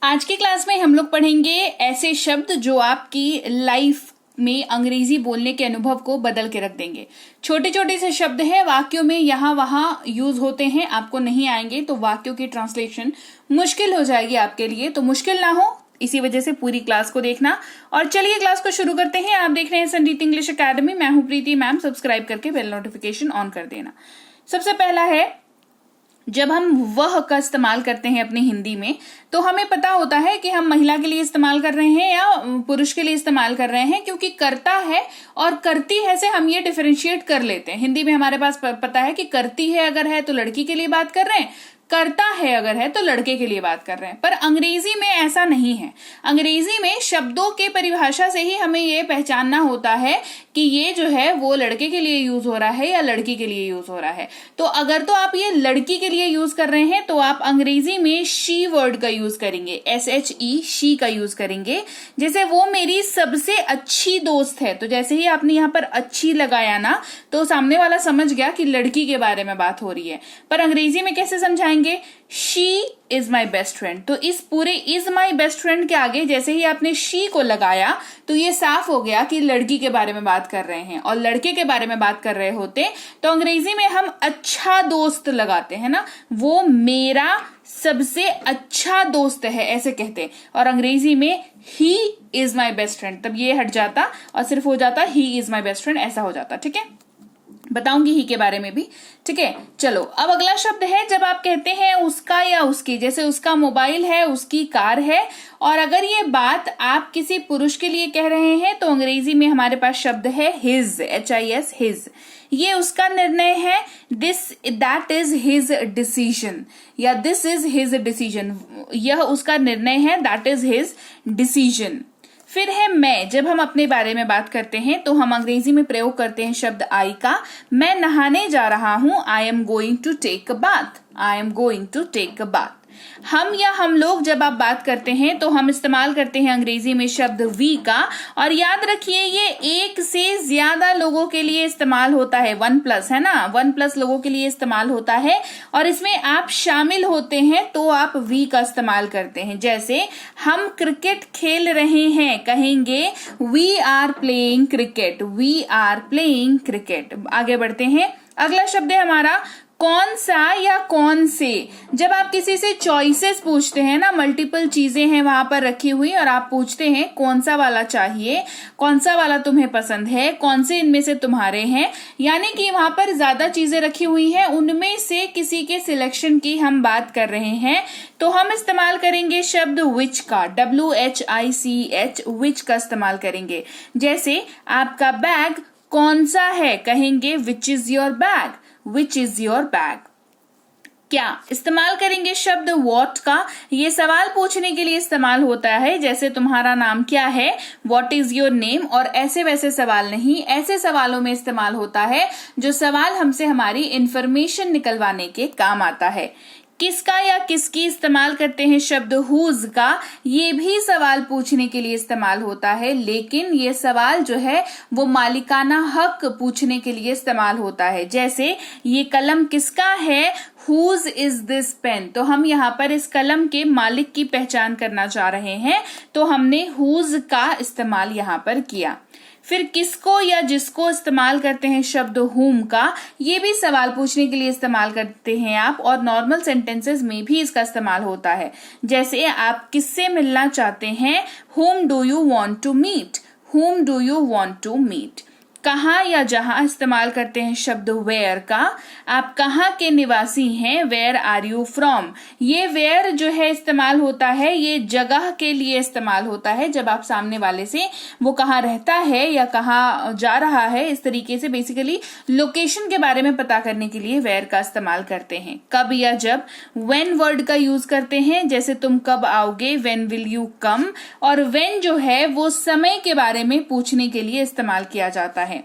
आज की क्लास में हम लोग पढ़ेंगे ऐसे शब्द जो आपकी लाइफ में अंग्रेजी बोलने के अनुभव को बदल के रख देंगे। छोटे छोटे से शब्द हैं, वाक्यों में यहाँ वहां यूज होते हैं, आपको नहीं आएंगे तो वाक्यों की ट्रांसलेशन मुश्किल हो जाएगी आपके लिए। तो मुश्किल ना हो इसी वजह से पूरी क्लास को देखना। और चलिए क्लास को शुरू करते हैं। आप देख रहे हैं संजीत इंग्लिश एकेडमी, मैं हूं प्रीति मैम। सब्सक्राइब करके बेल नोटिफिकेशन ऑन कर देना। सबसे पहला है, जब हम वह का इस्तेमाल करते हैं अपनी हिंदी में तो हमें पता होता है कि हम महिला के लिए इस्तेमाल कर रहे हैं या पुरुष के लिए इस्तेमाल कर रहे हैं, क्योंकि करता है और करती है से हम ये डिफरेंशिएट कर लेते हैं। हिंदी में हमारे पास पता है कि करती है अगर है तो लड़की के लिए बात कर रहे हैं, करता है अगर है तो लड़के के लिए बात कर रहे हैं। पर अंग्रेजी में ऐसा नहीं है। अंग्रेजी में शब्दों के परिभाषा से ही हमें ये पहचानना होता है कि ये जो है वो लड़के के लिए यूज हो रहा है या लड़की के लिए यूज हो रहा है। तो अगर तो आप ये लड़की के लिए यूज कर रहे हैं तो आप अंग्रेजी में शी वर्ड का यूज करेंगे, SHE, शी का यूज करेंगे। जैसे वो मेरी सबसे अच्छी दोस्त है, तो जैसे ही आपने यहाँ पर अच्छी लगाया ना तो सामने वाला समझ गया कि लड़की के बारे में बात हो रही है। पर अंग्रेजी में कैसे समझाएंगे? She is my best friend. तो इस पूरे इज माई बेस्ट फ्रेंड के आगे जैसे ही आपने शी को लगाया तो ये साफ हो गया कि लड़की के बारे में बात कर रहे हैं। और लड़के के बारे में बात कर रहे होते तो अंग्रेजी में हम अच्छा दोस्त लगाते हैं ना, वो मेरा सबसे अच्छा दोस्त है ऐसे कहते। और अंग्रेजी में he is my best friend, तब ये हट जाता और सिर्फ हो जाता he is my best friend, ऐसा हो जाता। ठीक है, बताऊंगी ही के बारे में भी। ठीक है, चलो अब अगला शब्द है, जब आप कहते हैं उसका या उसकी। जैसे उसका मोबाइल है, उसकी कार है। और अगर ये बात आप किसी पुरुष के लिए कह रहे हैं तो अंग्रेजी में हमारे पास शब्द है हिज, HIS, हिज। ये उसका निर्णय है, दैट इज हिज डिसीजन, या दिस इज हिज डिसीजन। यह उसका निर्णय है, दैट इज हिज डिसीजन। फिर है मैं। जब हम अपने बारे में बात करते हैं तो हम अंग्रेजी में प्रयोग करते हैं शब्द आई का। मैं नहाने जा रहा हूं, I am going to take a bath, I am going to take a bath. हम या हम लोग जब आप बात करते हैं तो हम इस्तेमाल करते हैं अंग्रेजी में शब्द वी का। और याद रखिए ये एक से ज्यादा लोगों के लिए इस्तेमाल होता है, 1+ है ना, 1+ लोगों के लिए इस्तेमाल होता है। और इसमें आप शामिल होते हैं तो आप वी का इस्तेमाल करते हैं। जैसे हम क्रिकेट खेल रहे हैं, कहेंगे we are playing cricket, we are playing cricket. आगे बढ़ते हैं, अगला शब्द है हमारा कौन सा या कौन से। जब आप किसी से चॉइसेस पूछते हैं ना, मल्टीपल चीजें हैं वहां पर रखी हुई और आप पूछते हैं कौन सा वाला चाहिए, कौन सा वाला तुम्हें पसंद है, कौन से इनमें से तुम्हारे हैं, यानी कि वहां पर ज्यादा चीजें रखी हुई हैं, उनमें से किसी के सिलेक्शन की हम बात कर रहे हैं तो हम इस्तेमाल करेंगे शब्द विच का, WHICH, विच का इस्तेमाल करेंगे। जैसे आपका बैग कौन सा है, कहेंगे which is your bag, Which is your bag? क्या इस्तेमाल करेंगे शब्द what का। ये सवाल पूछने के लिए इस्तेमाल होता है, जैसे तुम्हारा नाम क्या है, what is your name। और ऐसे वैसे सवाल नहीं, ऐसे सवालों में इस्तेमाल होता है जो सवाल हमसे हमारी इंफॉर्मेशन निकलवाने के काम आता है। किसका या किसकी इस्तेमाल करते हैं शब्द हुज का। ये भी सवाल पूछने के लिए इस्तेमाल होता है, लेकिन ये सवाल जो है वो मालिकाना हक पूछने के लिए इस्तेमाल होता है। जैसे ये कलम किसका है, हुज इज दिस पेन। तो हम यहाँ पर इस कलम के मालिक की पहचान करना चाह रहे हैं तो हमने हुज का इस्तेमाल यहाँ पर किया। फिर किसको या जिसको इस्तेमाल करते हैं शब्द whom का। ये भी सवाल पूछने के लिए इस्तेमाल करते हैं आप, और नॉर्मल सेंटेंसेस में भी इसका इस्तेमाल होता है। जैसे आप किससे मिलना चाहते हैं, whom do you want to meet, whom do you want to meet। कहाँ या जहां इस्तेमाल करते हैं शब्द वेयर का। आप कहाँ के निवासी हैं, वेयर आर यू फ्रॉम। ये वेयर जो है इस्तेमाल होता है, ये जगह के लिए इस्तेमाल होता है। जब आप सामने वाले से वो कहाँ रहता है या कहाँ जा रहा है, इस तरीके से बेसिकली लोकेशन के बारे में पता करने के लिए वेयर का इस्तेमाल करते हैं। कब या जब व्हेन वर्ड का यूज करते हैं, जैसे तुम कब आओगे, व्हेन विल यू कम। और व्हेन जो है वो समय के बारे में पूछने के लिए इस्तेमाल किया जाता है।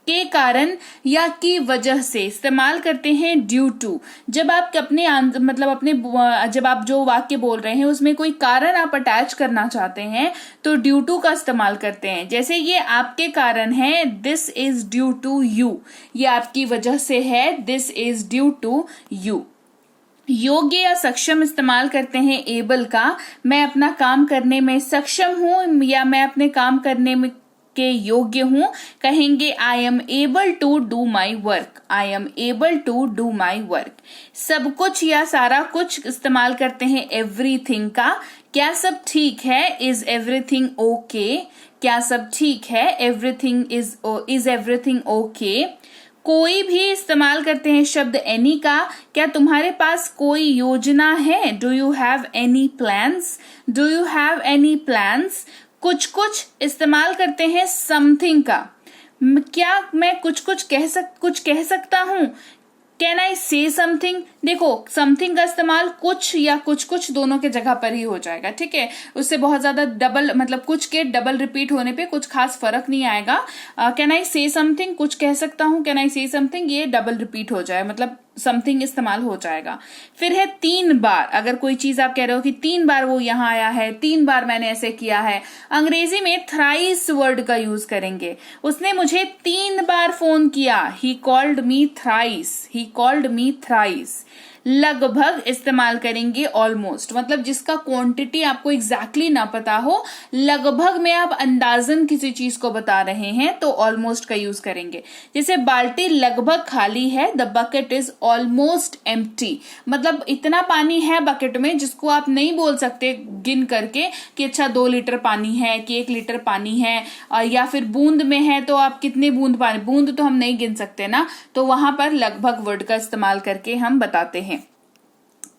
के कारण या की वजह से इस्तेमाल करते हैं ड्यू टू। जब आप अपने जब आप जो वाक्य बोल रहे हैं उसमें कोई कारण आप अटैच करना चाहते हैं तो ड्यू टू का इस्तेमाल करते हैं। जैसे ये आपके कारण है, this is due to you. ये आपकी वजह से है, this is due to you. योग्य या सक्षम इस्तेमाल करते हैं एबल का, मैं अपना काम करने में सक्षम हूं या मैं अपने काम करने में के योग्य हूं, कहेंगे I am able to do my work, I am able to do my work. सब कुछ या सारा कुछ इस्तेमाल करते हैं एवरीथिंग का, क्या सब ठीक है, इज एवरीथिंग ओके, क्या सब ठीक है, एवरीथिंग इज एवरीथिंग ओके। कोई भी इस्तेमाल करते हैं शब्द एनी का, क्या तुम्हारे पास कोई योजना है, do you have any plans, do you have any plans. कुछ कुछ इस्तेमाल करते हैं समथिंग का, क्या मैं कुछ कह सकता हूं, कैन आई से समथिंग। देखो समथिंग का इस्तेमाल कुछ या कुछ दोनों के जगह पर ही हो जाएगा, ठीक है, उससे बहुत ज्यादा डबल मतलब कुछ के डबल रिपीट होने पे कुछ खास फर्क नहीं आएगा। कैन आई से समथिंग, कुछ कह सकता हूं, कैन आई से समथिंग, ये डबल रिपीट हो जाए मतलब समथिंग इस्तेमाल हो जाएगा। फिर है 3 बार, अगर कोई चीज आप कह रहे हो कि 3 बार वो यहां आया है, 3 बार मैंने ऐसे किया है, अंग्रेजी में थ्राइस वर्ड का यूज करेंगे। उसने मुझे 3 बार फोन किया, he called me thrice, he called me thrice. लगभग इस्तेमाल करेंगे ऑलमोस्ट, मतलब जिसका क्वांटिटी आपको एग्जैक्टली ना पता हो, लगभग में आप अंदाजन किसी चीज को बता रहे हैं तो ऑलमोस्ट का यूज करेंगे। जैसे बाल्टी लगभग खाली है, the bucket is almost empty, मतलब इतना पानी है बकेट में जिसको आप नहीं बोल सकते गिन करके कि अच्छा 2 लीटर पानी है कि 1 लीटर पानी है, या फिर बूंद में है तो आप कितने बूंद पानी, बूंद तो हम नहीं गिन सकते ना, तो वहां पर लगभग वर्ड का इस्तेमाल करके हम बताते हैं।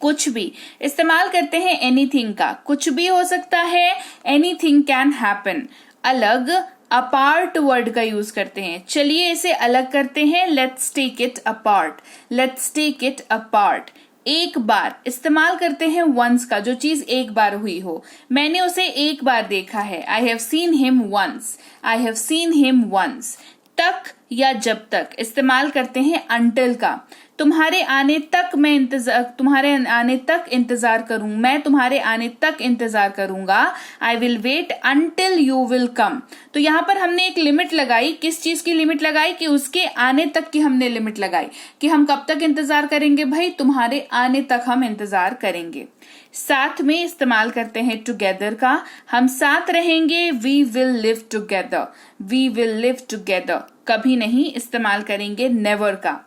कुछ भी इस्तेमाल करते हैं एनीथिंग का, कुछ भी हो सकता है, एनीथिंग कैन हैपन। अलग अपार्ट वर्ड का यूज करते हैं, चलिए इसे अलग करते हैं, let's take it apart, let's take it apart. एक बार इस्तेमाल करते हैं वंस का, जो चीज एक बार हुई हो, मैंने उसे एक बार देखा है, I have seen him once, I have seen him once. तक या जब तक इस्तेमाल करते हैं अंटिल का, तुम्हारे आने तक इंतजार करूं, मैं तुम्हारे आने तक इंतजार करूंगा, I will wait until you will come. तो यहां पर हमने एक लिमिट लगाई, किस चीज की लिमिट लगाई, कि उसके आने तक की हमने लिमिट लगाई कि हम कब तक इंतजार करेंगे, भाई तुम्हारे आने तक हम इंतजार करेंगे। साथ में इस्तेमाल करते हैं टुगेदर का, हम साथ रहेंगे, we will live together, we will live together. कभी नहीं इस्तेमाल करेंगे नेवर का,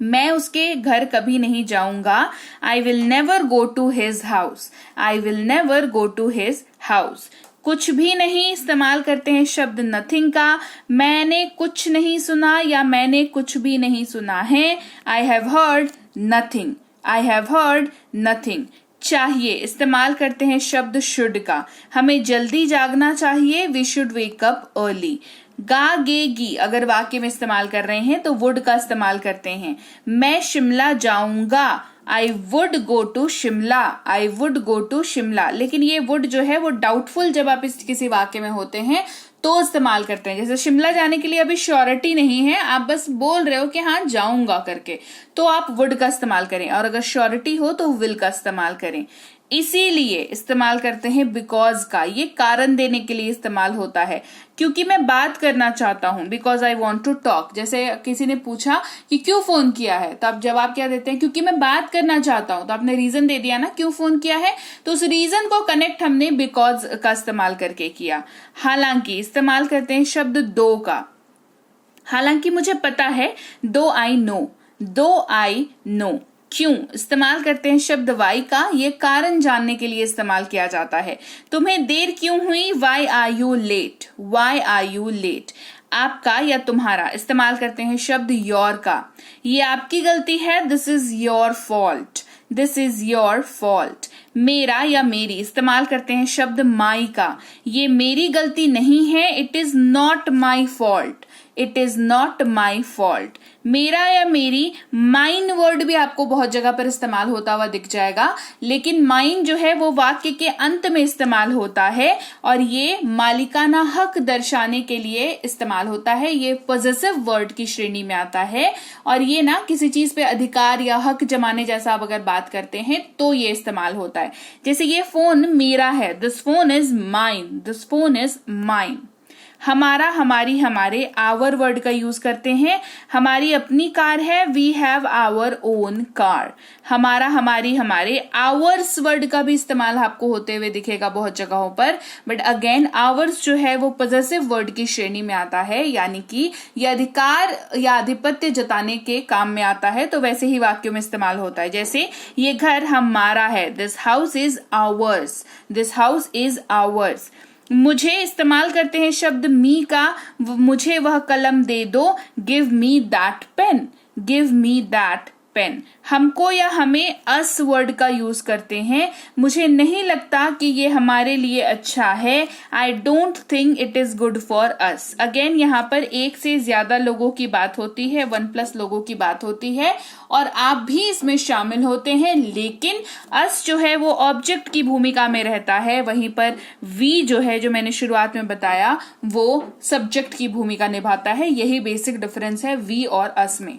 मैं उसके घर कभी नहीं जाऊंगा, I will never go to his house, I will never go to his house. कुछ भी नहीं इस्तेमाल करते हैं शब्द नथिंग का, मैंने कुछ नहीं सुना या मैंने कुछ भी नहीं सुना है, I have heard nothing, I have heard nothing. चाहिए इस्तेमाल करते हैं शब्द शुड का, हमें जल्दी जागना चाहिए, we should wake up early. गागेगी अगर वाक्य में इस्तेमाल कर रहे हैं तो वुड का इस्तेमाल करते हैं, मैं शिमला जाऊंगा, I would go to Shimla, I would go to Shimla. लेकिन ये वुड जो है वो डाउटफुल जब आप इस किसी वाक्य में होते हैं तो इस्तेमाल करते हैं, जैसे शिमला जाने के लिए अभी श्योरिटी नहीं है, आप बस बोल रहे हो कि हाँ जाऊंगा करके, तो आप वुड का इस्तेमाल करें, और अगर श्योरिटी हो तो विल का इस्तेमाल करें। इसीलिए इस्तेमाल करते हैं बिकॉज का, ये कारण देने के लिए इस्तेमाल होता है, क्योंकि मैं बात करना चाहता हूं, because I want to talk. जैसे किसी ने पूछा कि क्यों फोन किया है, तो आप जवाब क्या देते हैं, क्योंकि मैं बात करना चाहता हूं, तो आपने रीजन दे दिया ना क्यों फोन किया है, तो उस रीजन को कनेक्ट हमने बिकॉज का इस्तेमाल करके किया। हालांकि इस्तेमाल करते हैं शब्द दो का, हालांकि मुझे पता है, दो आई नो, दो आई नो। क्यों इस्तेमाल करते हैं शब्द वाई का, ये कारण जानने के लिए इस्तेमाल किया जाता है, तुम्हें देर क्यों हुई, why are you late, why are you late. आपका या तुम्हारा इस्तेमाल करते हैं शब्द योर का, ये आपकी गलती है, this is your fault, this is your fault. मेरा या मेरी इस्तेमाल करते हैं शब्द माई का, ये मेरी गलती नहीं है, it is not my fault, it is not my fault. मेरा या मेरी, माइन वर्ड भी आपको बहुत जगह पर इस्तेमाल होता हुआ दिख जाएगा, लेकिन माइन जो है वो वाक्य के अंत में इस्तेमाल होता है, और ये मालिकाना हक दर्शाने के लिए इस्तेमाल होता है, ये पॉजेसिव वर्ड की श्रेणी में आता है, और ये ना किसी चीज पे अधिकार या हक जमाने जैसा आप अगर बात करते हैं तो ये इस्तेमाल होता है। जैसे ये फोन मेरा है, this phone is mine, this phone is mine. हमारा, हमारी, हमारे, आवर वर्ड का यूज करते हैं। हमारी अपनी कार है, we have our own car. हमारा, हमारी, हमारे, आवर्स वर्ड का भी इस्तेमाल आपको होते हुए दिखेगा बहुत जगहों पर, बट अगेन आवर्स जो है वो पॉजेसिव वर्ड की श्रेणी में आता है, यानी कि यह अधिकार या आधिपत्य जताने के काम में आता है, तो वैसे ही वाक्यों में इस्तेमाल होता है। जैसे ये घर हमारा है, this house is ours, this house is ours. मुझे इस्तेमाल करते हैं शब्द मी का, मुझे वह कलम दे दो, give me that pain, give me that pain. हमको या हमें अस वर्ड का यूज करते हैं, मुझे नहीं लगता कि ये हमारे लिए अच्छा है, I don't think it is good for us. Again यहाँ पर एक से ज्यादा लोगों की बात होती है, 1+ लोगों की बात होती है, और आप भी इसमें शामिल होते हैं, लेकिन अस जो है वो ऑब्जेक्ट की भूमिका में रहता है, वहीं पर वी जो है, जो मैंने शुरुआत में बताया, वो सब्जेक्ट की भूमिका निभाता है। यही बेसिक डिफरेंस है वी और अस में।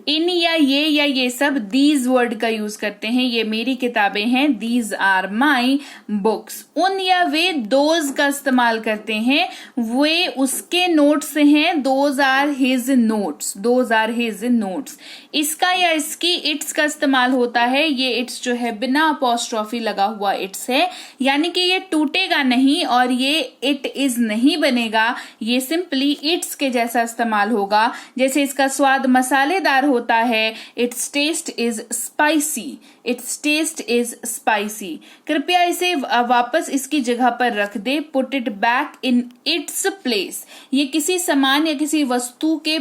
इन या ये सब दीज वर्ड का यूज करते हैं, ये मेरी किताबें हैं, दीज आर माई बुक्स। उन या वे दोज का इस्तेमाल करते हैं, वे उसके नोट्स हैं, those are his notes, those are his notes. इसका या इसकी इट्स का इस्तेमाल होता है, ये इट्स जो है बिना अपॉस्ट्रोफी लगा हुआ इट्स है, यानी कि ये टूटेगा नहीं और ये इट इज नहीं बनेगा, ये सिंपली इट्स के जैसा इस्तेमाल होगा। जैसे इसका स्वाद मसालेदार होता है, its taste is spicy, its taste is spicy. कृपया इसे वापस इसकी जगह पर रख दे, put it back in its place. ये किसी सामान या किसी वस्तु के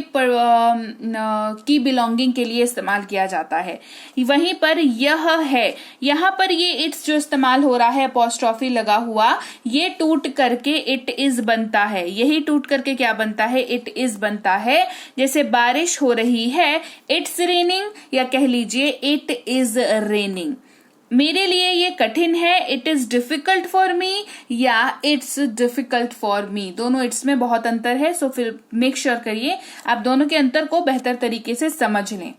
की बिलोंगिंग के लिए इस्तेमाल किया जाता है। वहीं पर यह है, यहाँ पर ये इट्स जो इस्तेमाल हो रहा है अपॉस्ट्रोफी लगा हुआ, ये टूट करके इट इज बनता है। यही टूट करके क्या बनता है? इट इज बनता है। जैसे बारिश हो रही है, इट्स रेनिंग, या कह लीजिए इट इज रेनिंग। मेरे लिए ये कठिन है, it is difficult for me, या इट्स डिफिकल्ट फॉर मी। दोनों इट्स में बहुत अंतर है, सो फिर मेक श्योर करिए आप दोनों के अंतर को बेहतर तरीके से समझ लें।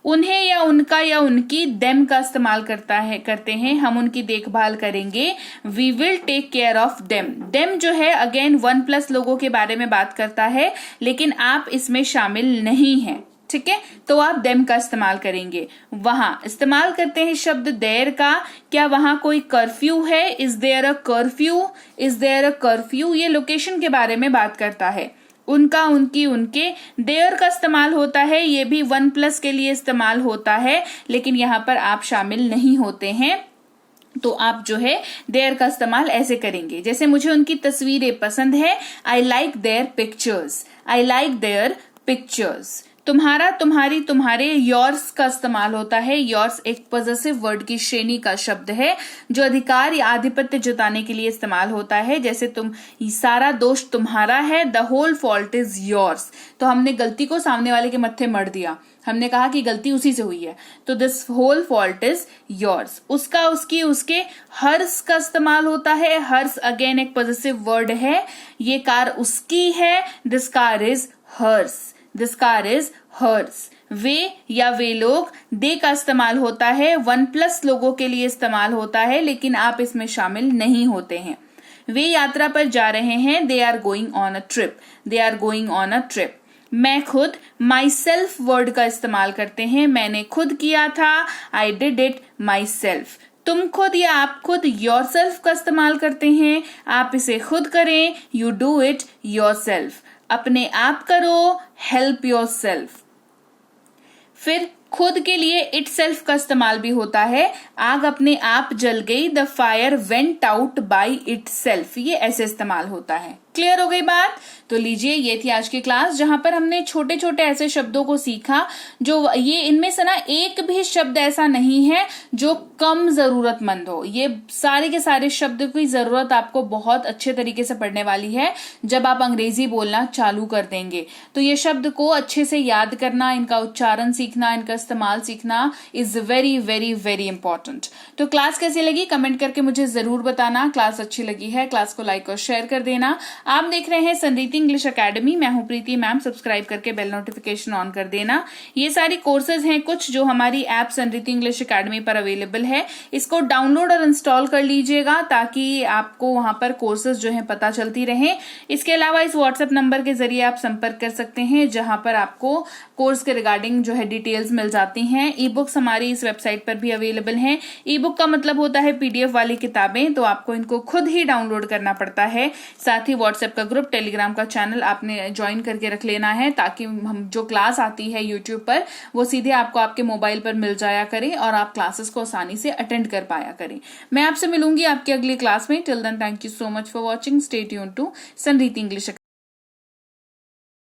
उन्हें या उनका या उनकी देम का इस्तेमाल करते हैं, हम उनकी देखभाल करेंगे, we will take care of them. Them जो है अगेन 1+ लोगों के बारे में बात करता है, लेकिन आप इसमें शामिल नहीं हैं, ठीक है, तो आप देम का इस्तेमाल करेंगे। वहां इस्तेमाल करते हैं शब्द देयर का, क्या वहां कोई कर्फ्यू है? Is there a curfew, is there a curfew, ये लोकेशन के बारे में बात करता है। उनका, उनकी, उनके, देयर का इस्तेमाल होता है, ये भी 1+ के लिए इस्तेमाल होता है, लेकिन यहाँ पर आप शामिल नहीं होते हैं, तो आप जो है देयर का इस्तेमाल ऐसे करेंगे। जैसे मुझे उनकी तस्वीरें पसंद है, I like their pictures, I like their pictures. तुम्हारा, तुम्हारी, तुम्हारे, योर्स का इस्तेमाल होता है। योर्स एक पॉजेसिव वर्ड की श्रेणी का शब्द है जो अधिकार या आधिपत्य जताने के लिए इस्तेमाल होता है। जैसे तुम, सारा दोष तुम्हारा है, the whole fault is yours. तो हमने गलती को सामने वाले के मत्थे मर दिया, हमने कहा कि गलती उसी से हुई है, तो this whole fault is yours. उसका, उसकी, उसके, हर्स का इस्तेमाल होता है। हर्स अगेन एक पॉजेसिव वर्ड है, ये कार उसकी है, this car is hers, this car is hers. वे या वे लोग, दे का इस्तेमाल होता है, 1+ लोगों के लिए इस्तेमाल होता है, लेकिन आप इसमें शामिल नहीं होते हैं। वे यात्रा पर जा रहे हैं, they are going on a trip, they are going on a trip. मैं खुद, माई सेल्फ वर्ड का इस्तेमाल करते हैं, मैंने खुद किया था, I did it my self. तुम खुद या आप खुद, योर सेल्फ का इस्तेमाल करते हैं, आप इसे खुद करें, you do it your self. अपने आप करो, हेल्प योर सेल्फ। फिर खुद के लिए इट सेल्फ का इस्तेमाल भी होता है, आग अपने आप जल गई, the fire went out by it self, ये ऐसे इस्तेमाल होता है। क्लियर हो गई बात? तो लीजिए, ये थी आज की क्लास जहां पर हमने छोटे छोटे ऐसे शब्दों को सीखा जो, ये इनमें से ना एक भी शब्द ऐसा नहीं है जो कम जरूरतमंद हो। ये सारे के सारे शब्द की जरूरत आपको बहुत अच्छे तरीके से पढ़ने वाली है जब आप अंग्रेजी बोलना चालू कर देंगे। तो ये शब्द को अच्छे से याद करना, इनका उच्चारण सीखना, इनका इस्तेमाल सीखना is very very very important. तो क्लास कैसी लगी कमेंट करके मुझे जरूर बताना। क्लास अच्छी लगी है, क्लास को लाइक और शेयर कर देना। आप देख रहे हैं संरीति इंग्लिश एकेडमी। मैं हूं प्रीति मैम। सब्सक्राइब करके बेल नोटिफिकेशन ऑन कर देना। ये सारी कोर्सेज हैं कुछ जो हमारी ऐप संरीति इंग्लिश एकेडमी पर अवेलेबल है। इसको डाउनलोड और इंस्टॉल कर लीजिएगा ताकि आपको वहां पर कोर्सेज जो है पता चलती रहे। इसके अलावा इस व्हाट्सएप नंबर के जरिए आप संपर्क कर सकते हैं जहां पर आपको कोर्स के रिगार्डिंग जो है डिटेल्स मिल जाती हैं। ई बुक्स हमारी इस वेबसाइट पर भी अवेलेबल हैं। ई बुक का मतलब होता है पीडीएफ वाली किताबें, तो आपको इनको खुद ही डाउनलोड करना पड़ता है। साथ ही व्हाट्सएप का ग्रुप, टेलीग्राम का चैनल आपने ज्वाइन करके रख लेना है ताकि हम जो क्लास आती है यूट्यूब पर वो सीधे आपको आपके मोबाइल पर मिल जाया करे और आप क्लासेस को आसानी से अटेंड कर पाया करें। मैं आपसे मिलूंगी आपकी अगली क्लास में। Till then thank you so much for watching. Stay tuned to Sanriti English.